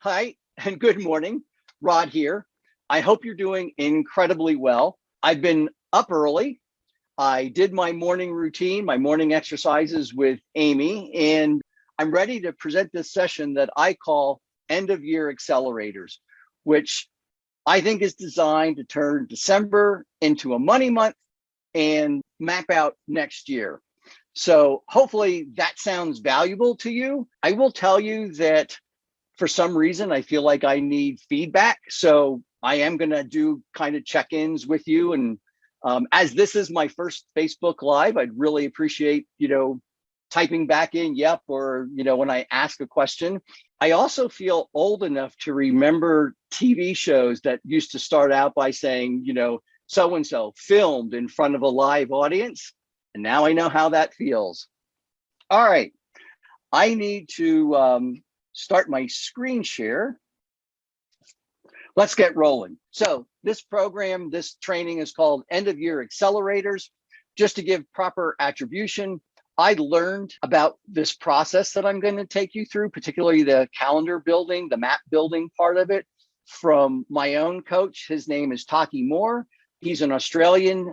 Hi, and good morning. Rod here. I hope you're doing incredibly well. I've been up early. I did my morning routine, my morning exercises with Amy, and I'm ready to present this session that I call End of Year Accelerators, which I think is designed to turn December into a money month and map out next year. So hopefully that sounds valuable to you. I will tell you that for some reason, I feel like I need feedback. So I am going to do kind of check-ins with you. And as this is my first Facebook Live, I'd really appreciate, typing back in, yep, or, when I ask a question. I also feel old enough to remember TV shows that used to start out by saying, so-and-so filmed in front of a live audience. And now I know how that feels. All right. I need to start my screen share. Let's get rolling. So this training is called End of Year Accelerators. Just to give proper attribution, I learned about this process that I'm going to take you through, particularly the calendar building, the map building part of it, from my own coach. His name is Taki Moore. He's an Australian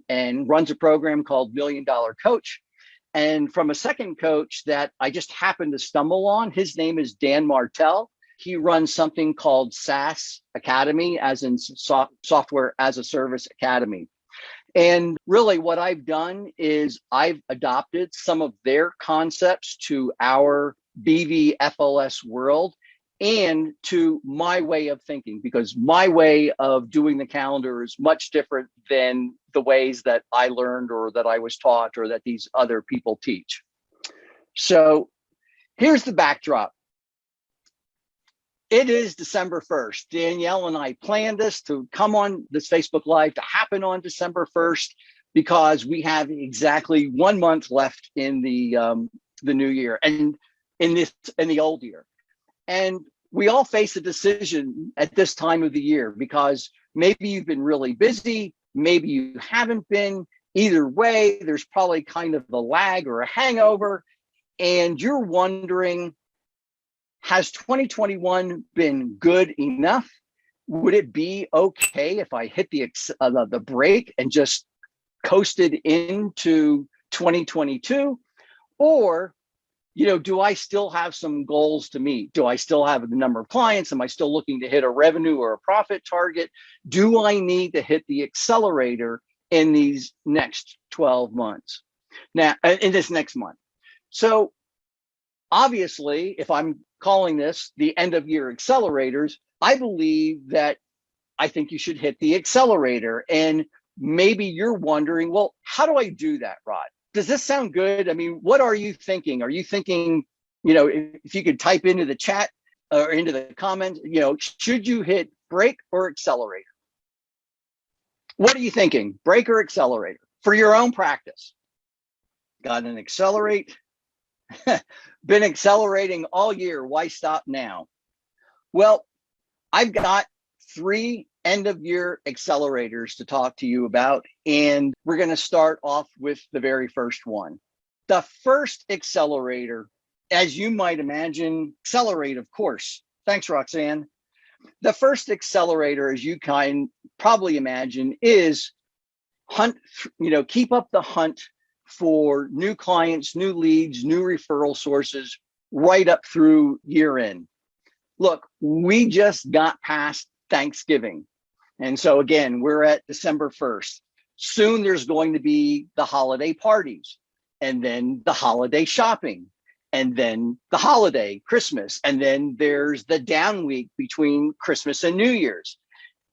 and runs a program called $1 Million Coach. And from a second coach that I just happened to stumble on, his name is Dan Martell. He runs something called SaaS Academy, as in Software as a Service Academy. And really what I've done is I've adopted some of their concepts to our BVFLS world and to my way of thinking, because my way of doing the calendar is much different than the ways that I learned or that I was taught or that these other people teach. So here's the backdrop. It is December 1st. Danielle and I planned this to come on this Facebook Live to happen on December 1st because we have exactly 1 month left in the new year and in the old year. And we all face a decision at this time of the year because maybe you've been really busy, maybe you haven't been. Either way, there's probably kind of a lag or a hangover, and you're wondering, has 2021 been good enough? Would it be okay if I hit the brake and just coasted into 2022? Or do I still have some goals to meet? Do I still have the number of clients? Am I still looking to hit a revenue or a profit target? Do I need to hit the accelerator in these next 12 months? Now, in this next month. So obviously, if I'm calling this the end of year accelerators, I believe that I think you should hit the accelerator. And maybe you're wondering, well, how do I do that, Rod? Does this sound good? I mean, what are you thinking? Are you thinking, if you could type into the chat or into the comments, should you hit brake or accelerator? What are you thinking, brake or accelerator for your own practice? Got an accelerate? Been accelerating all year. Why stop now? Well, I've got 3 end of year accelerators to talk to you about. And we're going to start off with the very first one. The first accelerator, as you might imagine, accelerate, of course. Thanks, Roxanne. The first accelerator, as you can probably imagine, is keep up the hunt for new clients, new leads, new referral sources right up through year end. Look, we just got past Thanksgiving. And so again, we're at December 1st. Soon there's going to be the holiday parties, and then the holiday shopping, and then the holiday, Christmas, and then there's the down week between Christmas and New Year's.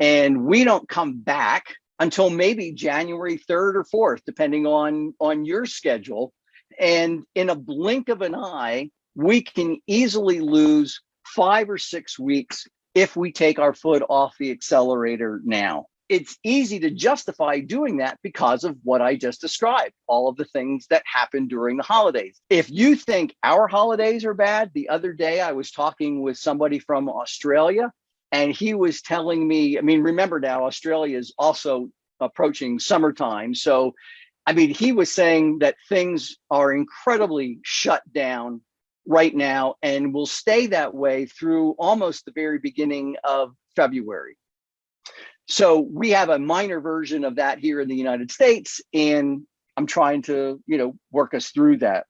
And we don't come back until maybe January 3rd or 4th, depending on your schedule. And in a blink of an eye, we can easily lose 5 or 6 weeks if we take our foot off the accelerator now. It's easy to justify doing that because of what I just described, all of the things that happen during the holidays. If you think our holidays are bad, the other day I was talking with somebody from Australia, and he was telling me, remember now, Australia is also approaching summertime. So, he was saying that things are incredibly shut down right now and will stay that way through almost the very beginning of February. So we have a minor version of that here in the United States, and I'm trying to, work us through that.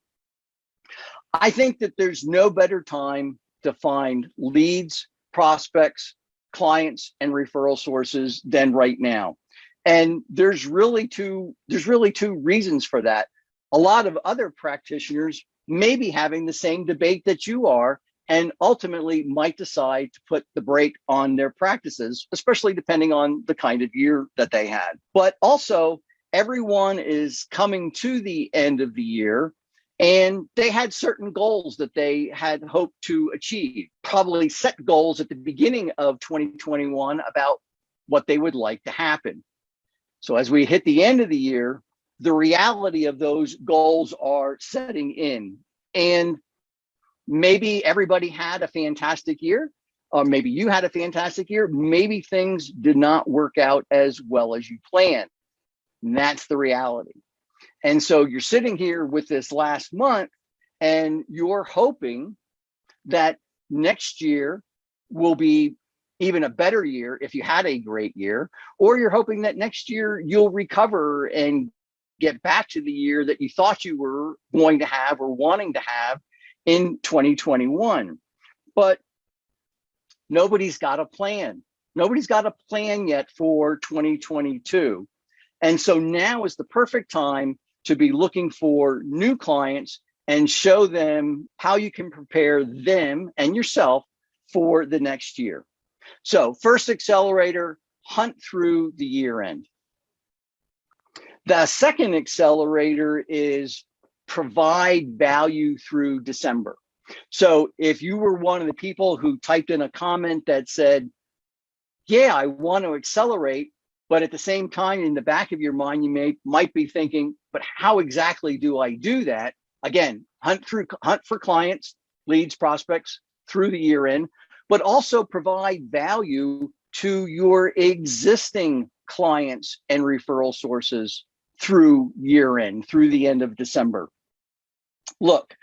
I think that there's no better time to find leads, prospects, clients, and referral sources than right now. And there's really two reasons for that. A lot of other practitioners may be having the same debate that you are, and ultimately might decide to put the brake on their practices, especially depending on the kind of year that they had. But also, everyone is coming to the end of the year, and they had certain goals that they had hoped to achieve, probably set goals at the beginning of 2021 about what they would like to happen. So as we hit the end of the year, the reality of those goals are setting in. And maybe everybody had a fantastic year, or maybe you had a fantastic year. Maybe things did not work out as well as you planned. And that's the reality. And so you're sitting here with this last month, and you're hoping that next year will be even a better year if you had a great year, or you're hoping that next year you'll recover and get back to the year that you thought you were going to have or wanting to have in 2021. But nobody's got a plan. Nobody's got a plan yet for 2022. And so now is the perfect time to be looking for new clients and show them how you can prepare them and yourself for the next year. So first accelerator, hunt through the year end. The second accelerator is provide value through December. So if you were one of the people who typed in a comment that said, yeah, I want to accelerate, but at the same time, in the back of your mind, you might be thinking, but how exactly do I do that? Again, hunt for clients, leads, prospects through the year end, but also provide value to your existing clients and referral sources through year end, through the end of December. Look,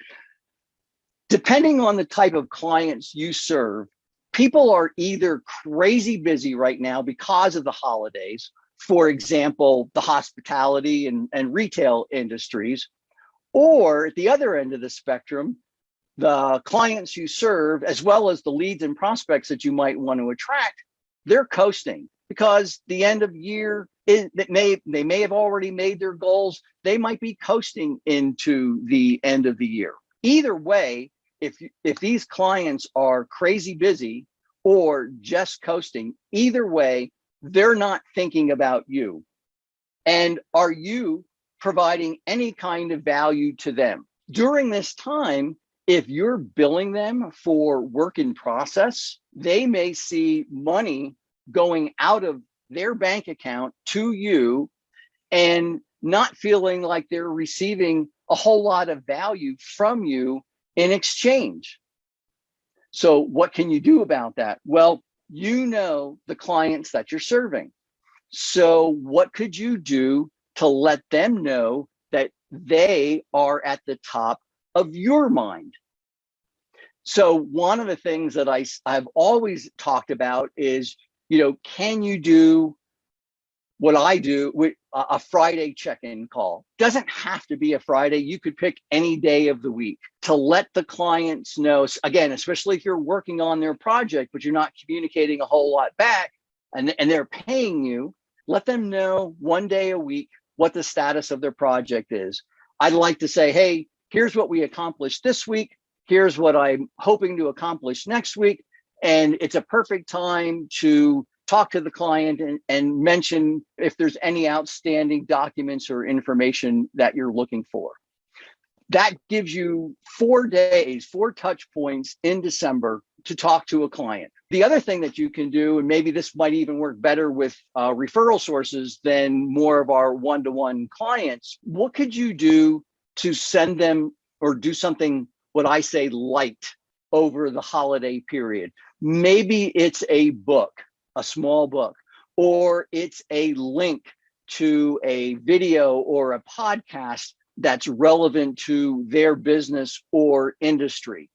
depending on the type of clients you serve, people are either crazy busy right now because of the holidays, for example, the hospitality and retail industries, or at the other end of the spectrum, the clients you serve, as well as the leads and prospects that you might want to attract, they're coasting because the end of year is that they may have already made their goals. They might be coasting into the end of the year. Either way, if these clients are crazy busy or just coasting, either way, they're not thinking about you. And are you providing any kind of value to them? During this time, if you're billing them for work in process, they may see money going out of their bank account to you and not feeling like they're receiving a whole lot of value from you in exchange. So what can you do about that? Well, you know the clients that you're serving. So what could you do to let them know that they are at the top of your mind? So one of the things that I've always talked about is, can you do what I do with a Friday check-in call? Doesn't have to be a Friday. You could pick any day of the week to let the clients know, again, especially if you're working on their project, but you're not communicating a whole lot back and they're paying you, let them know one day a week what the status of their project is. I'd like to say, hey, here's what we accomplished this week. Here's what I'm hoping to accomplish next week. And it's a perfect time to talk to the client and mention if there's any outstanding documents or information that you're looking for. That gives you 4 days, 4 touch points in December to talk to a client. The other thing that you can do, and maybe this might even work better with referral sources than more of our one-to-one clients, what could you do to send them or do something, what I say, light over the holiday period? Maybe it's a book, a small book, or it's a link to a video or a podcast that's relevant to their business or industry.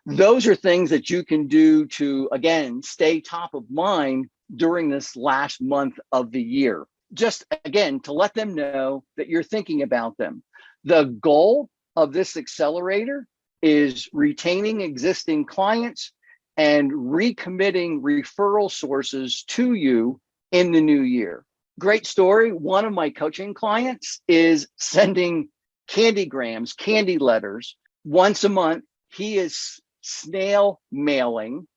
Those are things that you can do to, again, stay top of mind during this last month of the year. Just again, to let them know that you're thinking about them. The goal of this accelerator is retaining existing clients and recommitting referral sources to you in the new year. Great story. One of my coaching clients is sending candygrams, candy letters once a month. He is snail mailing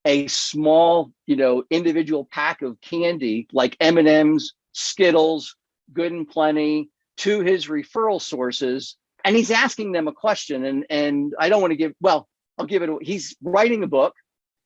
a small, individual pack of candy like M&Ms, Skittles, Good and Plenty to his referral sources. And he's asking them a question. And I don't want to I'll give it. He's writing a book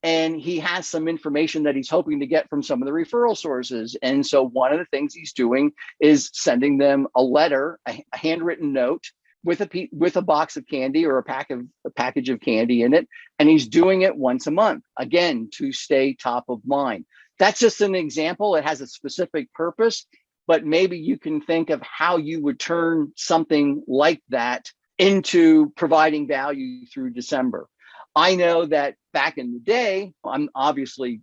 and he has some information that he's hoping to get from some of the referral sources. And so one of the things he's doing is sending them a letter, a handwritten note with a box of candy or a package of candy in it. And he's doing it once a month, again, to stay top of mind. That's just an example. It has a specific purpose, but maybe you can think of how you would turn something like that into providing value through December. I know that back in the day, I'm obviously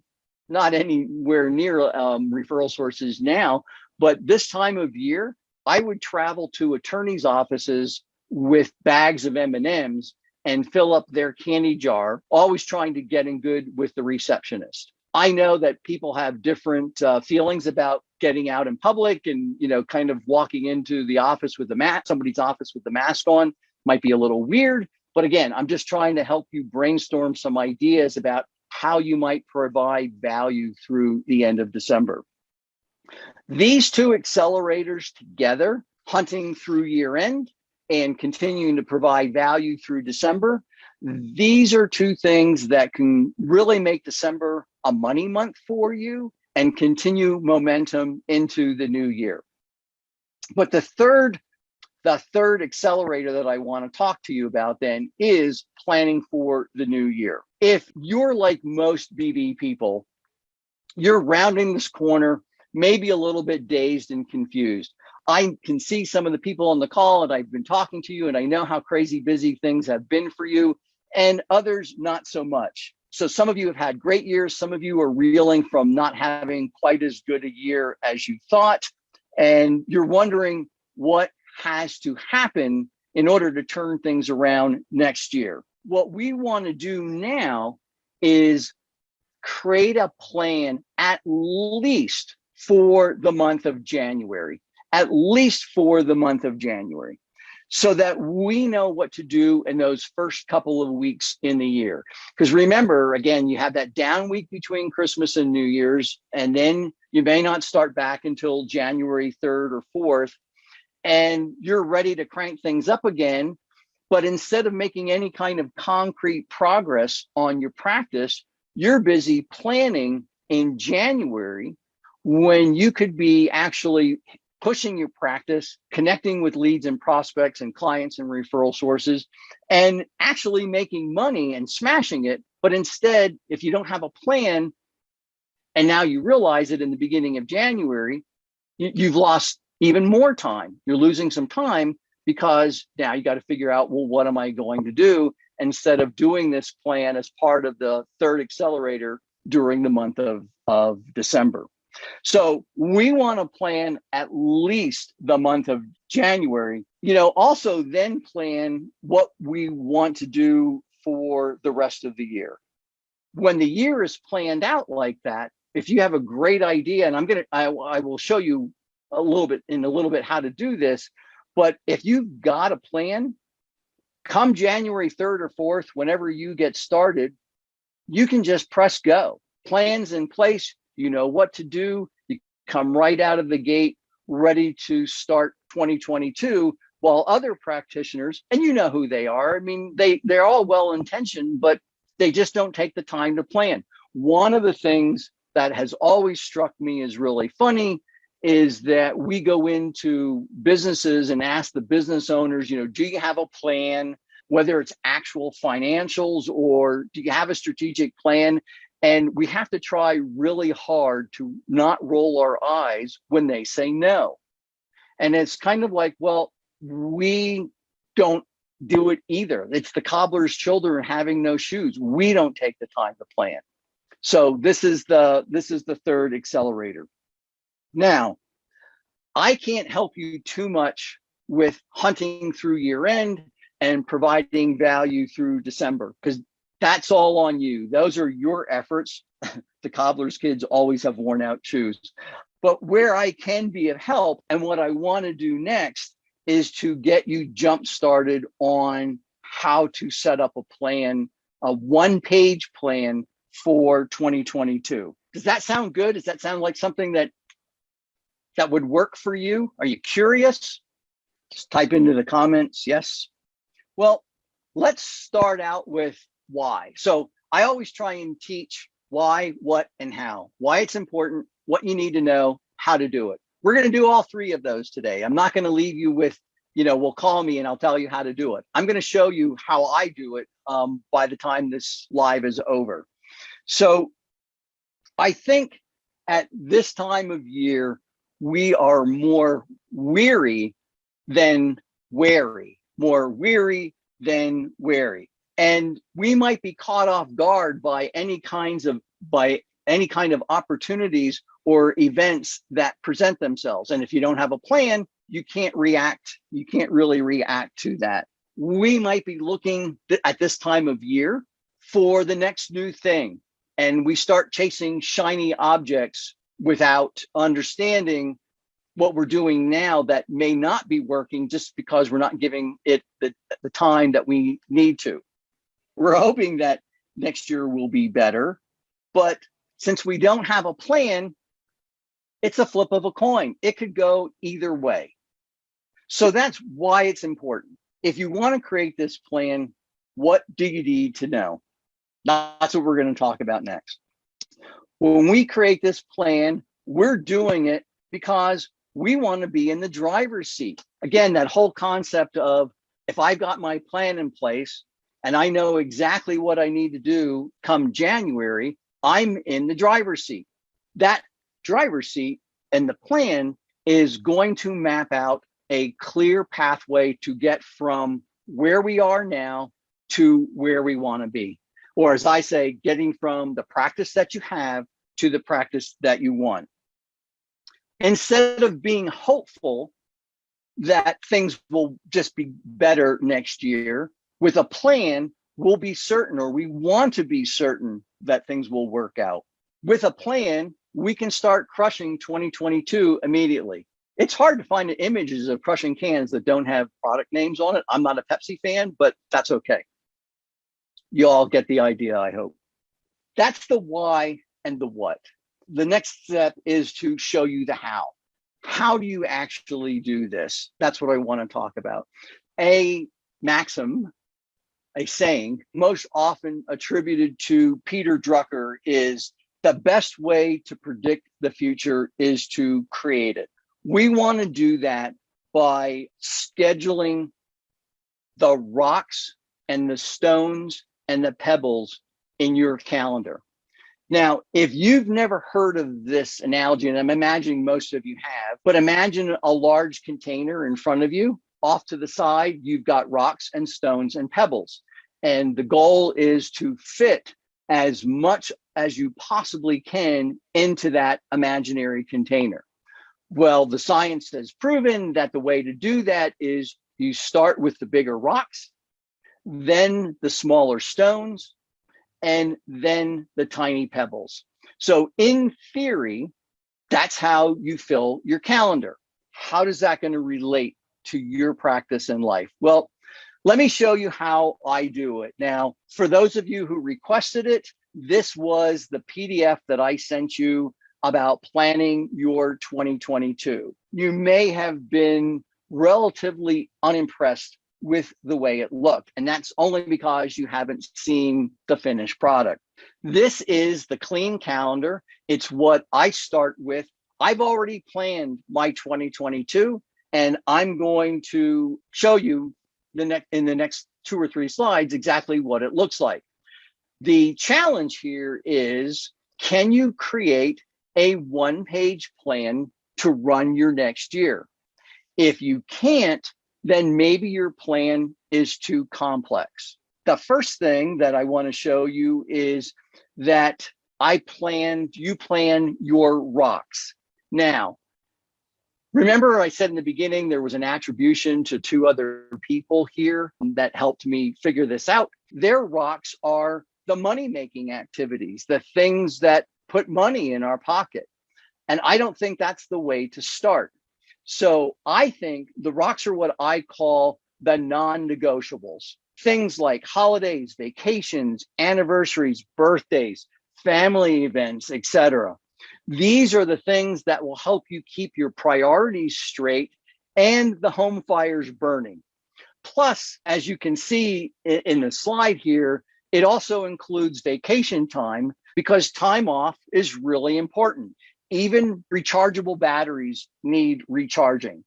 not anywhere near referral sources now, but this time of year, I would travel to attorneys' offices with bags of M&Ms and fill up their candy jar, always trying to get in good with the receptionist. I know that people have different feelings about getting out in public and, kind of walking into the office with somebody's office with the mask on might be a little weird. But again, I'm just trying to help you brainstorm some ideas about how you might provide value through the end of December. These two accelerators together, hunting through year end and continuing to provide value through December, these are two things that can really make December a money month for you and continue momentum into the new year. But the third accelerator that I want to talk to you about then is planning for the new year. If you're like most BB people, you're rounding this corner, maybe a little bit dazed and confused. I can see some of the people on the call and I've been talking to you and I know how crazy busy things have been for you and others not so much. So some of you have had great years. Some of you are reeling from not having quite as good a year as you thought. And you're wondering what has to happen in order to turn things around next year. What we want to do now is create a plan at least for the month of January, so that we know what to do in those first couple of weeks in the year. Because remember, again, you have that down week between Christmas and New Year's, and then you may not start back until January 3rd or 4th, and you're ready to crank things up again. But instead of making any kind of concrete progress on your practice, you're busy planning in January when you could be actually pushing your practice, connecting with leads and prospects and clients and referral sources, and actually making money and smashing it. But instead, if you don't have a plan, and now you realize it in the beginning of January, you've lost even more time. You're losing some time because now you got to figure out, well, what am I going to do instead of doing this plan as part of the third accelerator during the month of December. So we want to plan at least the month of January, also then plan what we want to do for the rest of the year. When the year is planned out like that, if you have a great idea, and I will show you a little bit how to do this, but if you've got a plan, come January 3rd or 4th, whenever you get started, you can just press go. Plans in place, you know what to do. You come right out of the gate ready to start 2022, while other practitioners, and you know who they are, I mean, they're all well-intentioned, but they just don't take the time to plan. One of the things that has always struck me as really funny is that we go into businesses and ask the business owners, do you have a plan, whether it's actual financials or do you have a strategic plan? And we have to try really hard to not roll our eyes when they say no. And it's kind of like, well, we don't do it either. It's the cobbler's children having no shoes. We don't take the time to plan. So this is the third accelerator. Now, I can't help you too much with hunting through year end and providing value through December, because that's all on you. Those are your efforts. The cobbler's kids always have worn out shoes. But where I can be of help, and what I want to do next, is to get you jump started on how to set up a plan, a one-page plan for 2022. Does that sound good? Does that sound like something that would work for you? Are you curious? Just type into the comments, yes. Well, let's start out with why. So I always try and teach why, what, and how. Why it's important, what you need to know, how to do it. We're going to do all three of those today. I'm not going to leave you with, well, call me and I'll tell you how to do it. I'm going to show you how I do it by the time this live is over. So I think at this time of year, we are more weary than wary, more weary than wary. And we might be caught off guard by any kind of opportunities or events that present themselves. And if you don't have a plan, you can't really react to that. We might be looking at this time of year for the next new thing. And we start chasing shiny objects without understanding what we're doing now that may not be working just because we're not giving it the time that we need to. We're hoping that next year will be better, but since we don't have a plan, it's a flip of a coin. It could go either way. So that's why it's important. If you want to create this plan, what do you need to know? That's what we're going to talk about next. When we create this plan, we're doing it because we want to be in the driver's seat. Again, that whole concept of if I've got my plan in place and I know exactly what I need to do come January, I'm in the driver's seat. That driver's seat and the plan is going to map out a clear pathway to get from where we are now to where we want to be. Or as I say, getting from the practice that you have to the practice that you want. Instead of being hopeful that things will just be better next year, with a plan, we'll be certain, or we want to be certain that things will work out. With a plan, we can start crushing 2022 immediately. It's hard to find images of crushing cans that don't have product names on it. I'm not a Pepsi fan, but that's okay. You all get the idea, I hope. That's the why and the what. The next step is to show you the how. How do you actually do this? That's what I want to talk about. A maxim, a saying, most often attributed to Peter Drucker is the best way to predict the future is to create it. We want to do that by scheduling the rocks and the stones and the pebbles in your calendar. Now, if you've never heard of this analogy, and I'm imagining most of you have, but imagine a large container in front of you. Off to the side, you've got rocks and stones and pebbles. And the goal is to fit as much as you possibly can into that imaginary container. Well, the science has proven that the way to do that is you start with the bigger rocks, then the smaller stones, and then the tiny pebbles. So in theory, that's how you fill your calendar. How does that going to relate to your practice in life? Well, let me show you how I do it. Now, for those of you who requested it, this was the PDF that I sent you about planning your 2022. You may have been relatively unimpressed with the way it looked, and that's only because you haven't seen the finished product. This is the clean calendar. It's what I start with. I've already planned my 2022, and I'm going to show you in the next 2 or 3 slides exactly what it looks like. The challenge here is, can you create a one-page plan to run your next year? If you can't, then maybe your plan is too complex. The first thing that I want to show you is that you plan your rocks. Now, remember I said in the beginning, there was an attribution to two other people here that helped me figure this out. Their rocks are the money-making activities, the things that put money in our pocket. And I don't think that's the way to start. So I think the rocks are what I call the non-negotiables. Things like holidays, vacations, anniversaries, birthdays, family events, etc. These are the things that will help you keep your priorities straight and the home fires burning. Plus, as you can see in the slide here, it also includes vacation time because time off is really important. Even rechargeable batteries need recharging.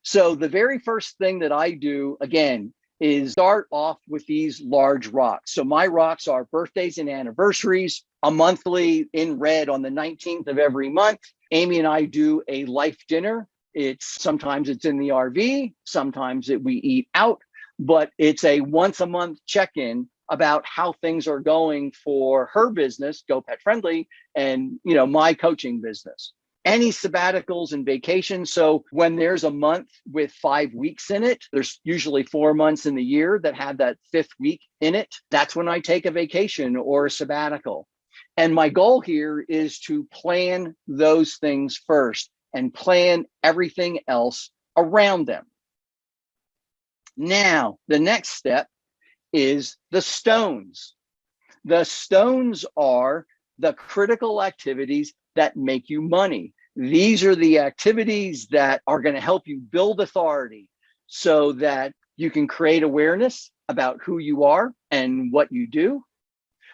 So the very first thing that I do, again, is start off with these large rocks. So my rocks are birthdays and anniversaries, a monthly in red on the 19th of every month. Amy and I do a life dinner. Sometimes it's in the RV, sometimes we eat out, but it's a once a month check-in about how things are going for her business, Go Pet Friendly, and my coaching business. Any sabbaticals and vacations. So when there's a month with 5 weeks in it, there's usually 4 months in the year that have that 5th week in it. That's when I take a vacation or a sabbatical. And my goal here is to plan those things first and plan everything else around them. Now, the next step is the stones. The stones are the critical activities that make you money. These are the activities that are going to help you build authority so that you can create awareness about who you are and what you do,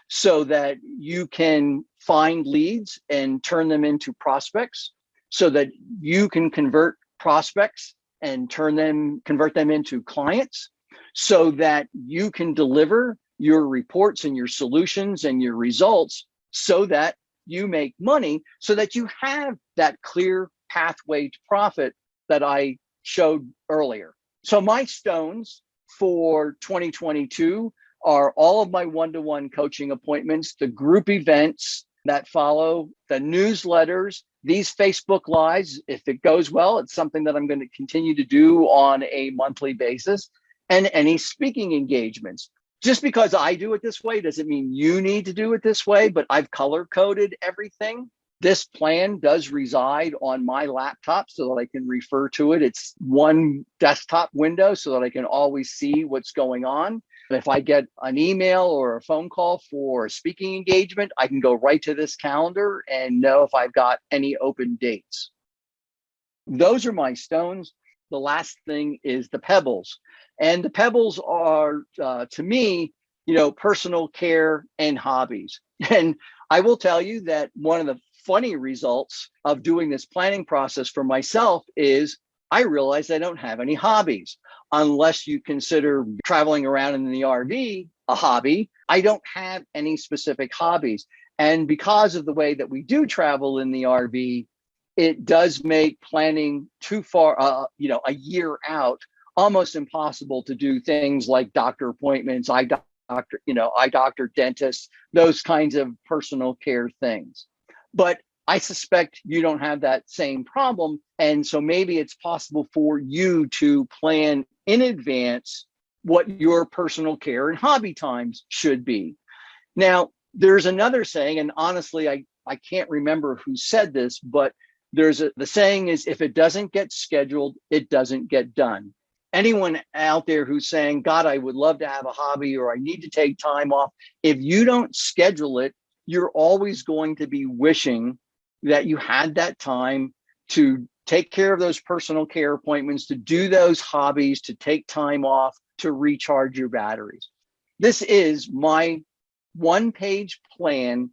so that you can find leads and turn them into prospects, so that you can convert prospects and convert them into clients, so that you can deliver your reports and your solutions and your results so that you make money, so that you have that clear pathway to profit that I showed earlier. So my stones for 2022 are all of my one-to-one coaching appointments, the group events that follow, the newsletters, these Facebook Lives. If it goes well, it's something that I'm going to continue to do on a monthly basis, and any speaking engagements. Just because I do it this way doesn't mean you need to do it this way, but I've color-coded everything. This plan does reside on my laptop so that I can refer to it. It's one desktop window so that I can always see what's going on. And if I get an email or a phone call for a speaking engagement, I can go right to this calendar and know if I've got any open dates. Those are my stones. The last thing is the pebbles. And the pebbles are, to me, personal care and hobbies. And I will tell you that one of the funny results of doing this planning process for myself is I realized I don't have any hobbies. Unless you consider traveling around in the RV a hobby, I don't have any specific hobbies. And because of the way that we do travel in the RV, it does make planning too far, a year out, almost impossible to do things like doctor appointments, eye doctor, dentist, those kinds of personal care things. But I suspect you don't have that same problem. And so maybe it's possible for you to plan in advance what your personal care and hobby times should be. Now, there's another saying, and honestly, I can't remember who said this, but the saying is, if it doesn't get scheduled, it doesn't get done. Anyone out there who's saying, God, I would love to have a hobby, or I need to take time off, if you don't schedule it, you're always going to be wishing that you had that time to take care of those personal care appointments, to do those hobbies, to take time off, to recharge your batteries. This is my one-page plan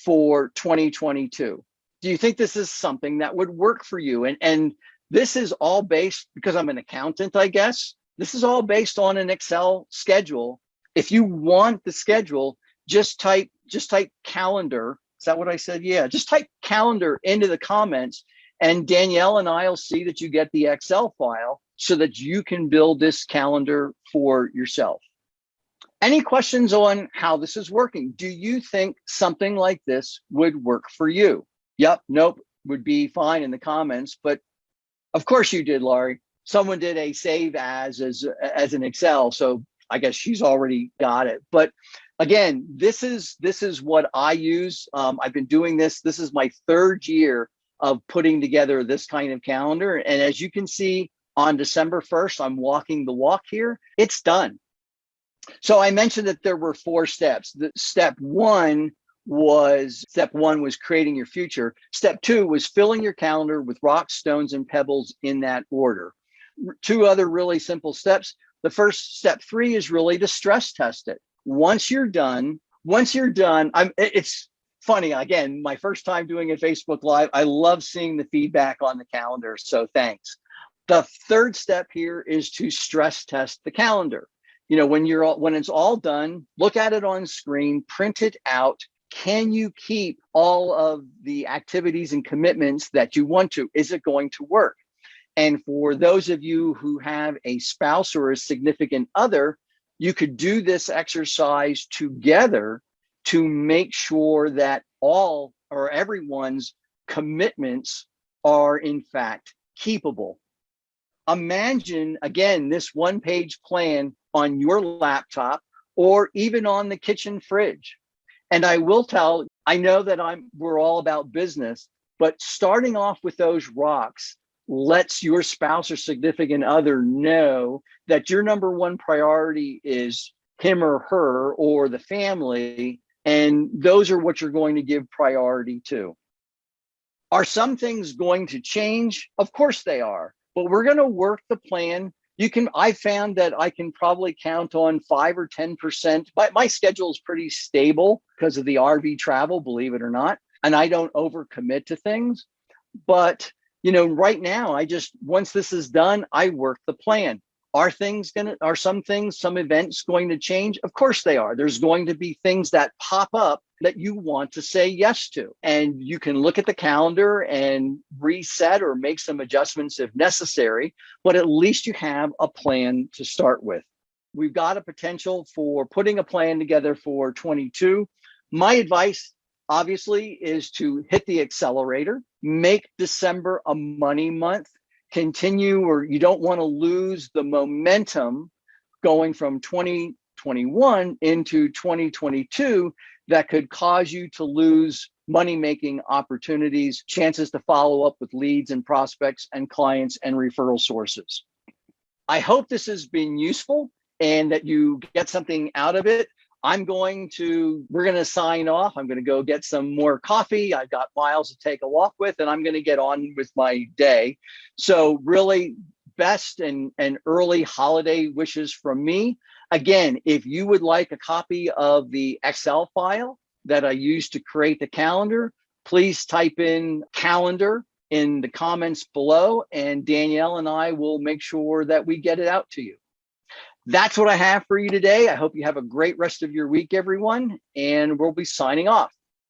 for 2022. Do you think this is something that would work for you? And this is all based, because I'm an accountant, I guess, this is all based on an Excel schedule. If you want the schedule, just type calendar. Is that what I said? Yeah, just type calendar into the comments, and Danielle and I'll see that you get the Excel file. so that you can build this calendar for yourself. Any questions on how this is working? Do you think something like this would work for you? Yep, nope, would be fine in the comments, but of course you did, Laurie. Someone did a save as an Excel, so I guess she's already got it. But again, this is what I use. I've been doing this. This is my third year of putting together this kind of calendar. And as you can see, on December 1st, I'm walking the walk here. It's done. So I mentioned that there were 4 steps. Step one was creating your future. Step 2 was filling your calendar with rocks, stones, and pebbles in that order. 2 other really simple steps. The first, step 3, is really to stress test it. Once you're done, it's funny. Again, my first time doing a Facebook Live, I love seeing the feedback on the calendar. So thanks. The third step here is to stress test the calendar. When it's all done, look at it on screen, print it out. Can you keep all of the activities and commitments that you want to? Is it going to work? And for those of you who have a spouse or a significant other, you could do this exercise together to make sure that all or everyone's commitments are in fact keepable. Imagine, again, this one-page plan on your laptop or even on the kitchen fridge. And I will tell, I know that we're all about business, but starting off with those rocks lets your spouse or significant other know that your number one priority is him or her or the family, and those are what you're going to give priority to. Are some things going to change? Of course they are, but we're going to work the plan. I found that I can probably count on 5 or 10%. My schedule is pretty stable because of the RV travel, believe it or not, and I don't overcommit to things. But right now, once this is done, I work the plan. Are some events going to change? Of course they are. There's going to be things that pop up that you want to say yes to. And you can look at the calendar and reset or make some adjustments if necessary, but at least you have a plan to start with. We've got a potential for putting a plan together for 22. My advice, obviously, is to hit the accelerator, make December a money month, continue, or you don't want to lose the momentum going from 2021 into 2022 that could cause you to lose money-making opportunities, chances to follow up with leads and prospects and clients and referral sources. I hope this has been useful and that you get something out of it. We're going to sign off. I'm going to go get some more coffee. I've got Miles to take a walk with, and I'm going to get on with my day. So really, best and early holiday wishes from me. Again, if you would like a copy of the Excel file that I used to create the calendar, please type in calendar in the comments below, and Danielle and I will make sure that we get it out to you. That's what I have for you today. I hope you have a great rest of your week, everyone, and we'll be signing off.